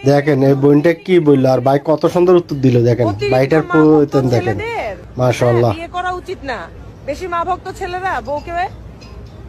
দেখেন এই বোনটা কি বললো, আর ভাই কত সুন্দর উত্তর দিল। দেখেন ভাইটার প্রয়োজন দেখেন, মাশাআল্লাহ। বিয়ে করা উচিত না। বেশি মা ভক্ত ছেলেরা বউকে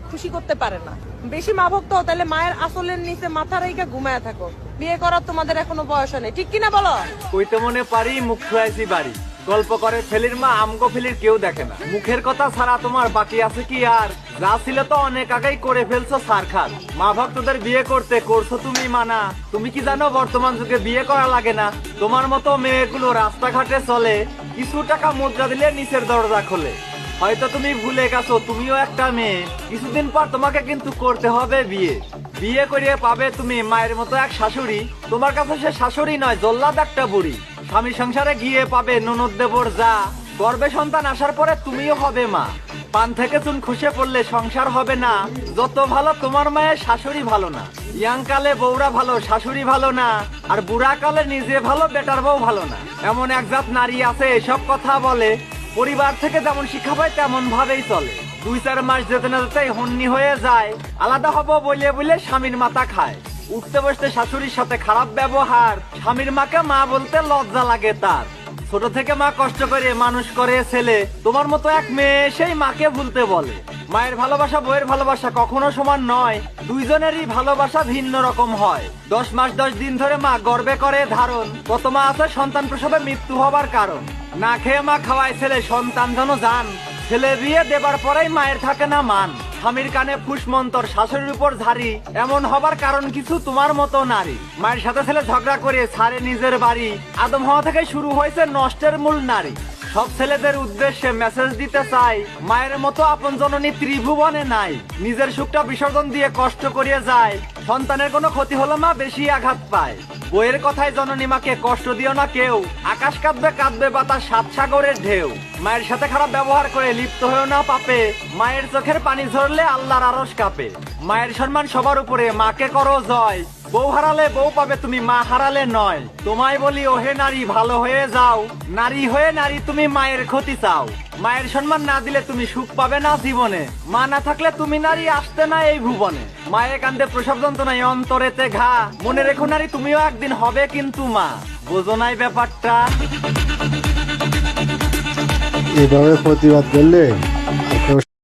খুশি করতে পারে না। বেশি মা ভক্ত তাহলে মায়ের আসলের নিচে মাথা রেখে ঘুমায় থাকো। বিয়ে করার তোমাদের এখনো বয়স নেই, ঠিক কিনা বলো? কইতে মনে পারি মুখ খুয়াইছি বাড়ি, গল্প করে ফেলির মা আমগো ফেলির কেউ দেখে না। মুখের কথা ছাড়া তোমার বাকি আছে কি আর? যা ছিল তো অনেক আগেই করে ফেলছো সারখাত। মা ভক্তদের বিয়ে করতে করছো তুমি মানা। তুমি কি জানো বর্তমান যুগে বিয়ে করা লাগে না? তোমার মতো মেয়েগুলো রাস্তাঘাটে চলে, কিছু টাকা মুদ্রা দিলে নিচের দরজা খোলে। হয়তো তুমি ভুলে গেছো তুমিও একটা মেয়ে, কিছুদিন পর তোমাকে কিন্তু করতে হবে বিয়ে। বিয়ে করিয়ে পাবে তুমি মায়ের মতো এক শাশুড়ি। তোমার কাছে সে শাশুড়ি নয়, জল্লাদ একটা বুড়ি। স্বামী সংসারে গিয়ে পাবে ননদ দেবর যা, গর্ভে সন্তান আসার পরে তুমিও হবে মা। পান থেকে চুন খসে পড়লে সংসার হবে না। যত ভালো তোমার মায়ের শাশুড়ি ভালো না। ইয়াং কালে বউরা ভালো, শাশুড়ি ভালো না। আর বুড়া কালে নিজে ভালো, বেটার বউ ভালো না। এমন এক জাত নারী আছে এসব কথা বলে, পরিবার থেকে যেমন শিক্ষা পায় তেমন ভাবেই চলে। 2-4 মাস যেতে না যেতেই হন্নি হয়ে যায়। আলাদা হবো বলে বলে স্বামীর মাথা খায়। উঠতে বসতে শাশুড়ির সাথে খারাপ ব্যবহার, স্বামীর মাকে মা বলতে লজ্জা লাগে তার। ছোট থেকে মা কষ্ট করে মানুষ করে ছেলে, তোমার মতো এক মেয়ে সেই মাকে ভুলতে বলে। মায়ের ভালোবাসা বইয়ের ভালোবাসা কখনো সমান নয়, দুইজনেরই ভালোবাসা ভিন্ন রকম হয়। 10 মাস 10 দিন ধরে মা গর্বে করে ধারণ, কত মা আছে সন্তান প্রসবে মৃত্যু হবার কারণ। না খেয়ে মা খাওয়ায় ছেলে, সন্তান যেন জান। ছেলে বিয়ে দেবার পরেই মায়ের থাকে না মান। স্বামীর কানে ফুসমন্তর, শাশুড়ির উপর ঝাড়ি, এমন হবার কারণ কিছু তোমার মতো নারী। মায়ের সাথে ছেলে ঝগড়া করে ছাড়ে নিজের বাড়ি, আদম হওয়া থেকে শুরু হয়েছে নষ্টের মূল নারী। সব ছেলেদের উদ্দেশ্যে মেসেজ দিতে চাই, মায়ের মতো আপন জননী ত্রিভুবনে নাই। নিজের সুখটা বিসর্জন দিয়ে কষ্ট করিয়ে যায়, সন্তানের কোনো ক্ষতি হলো মা বেশি আঘাত পায়। বইয়ের কথায় জননী মাকে কষ্ট দিও না কেউ, আকাশ কাঁদবে কাঁদবে বাতাস 7 সাগরের ঢেউ। মায়ের সাথে খারাপ ব্যবহার করে লিপ্ত হয়েও না পাপে, মায়ের চোখের পানি ঝরলে আল্লাহর আরশ কাঁপে। মায়ের সম্মান সবার উপরে, মাকে করো জয়। বউ হারালে বউ পাবে তুমি, মা হারালে নয়। তোমায় বলি ওহে নারী ভালো হয়ে যাও, নারী হয়ে নারী তুমি মায়ের ক্ষতি চাও। মায়ের সম্মান না দিলে তুমি সুখ পাবে না জীবনে, মা না থাকলে তুমি নারী আসতে না এই ভুবনে। মায়ের কান্দে প্রসব যন্ত্রণায় অন্তরেতে ঘা, মনে রেখো নারী তুমিও একদিন হবে কিন্তু মা। বোঝো নাই ব্যাপারটা? এভাবে প্রতিবাদ করলে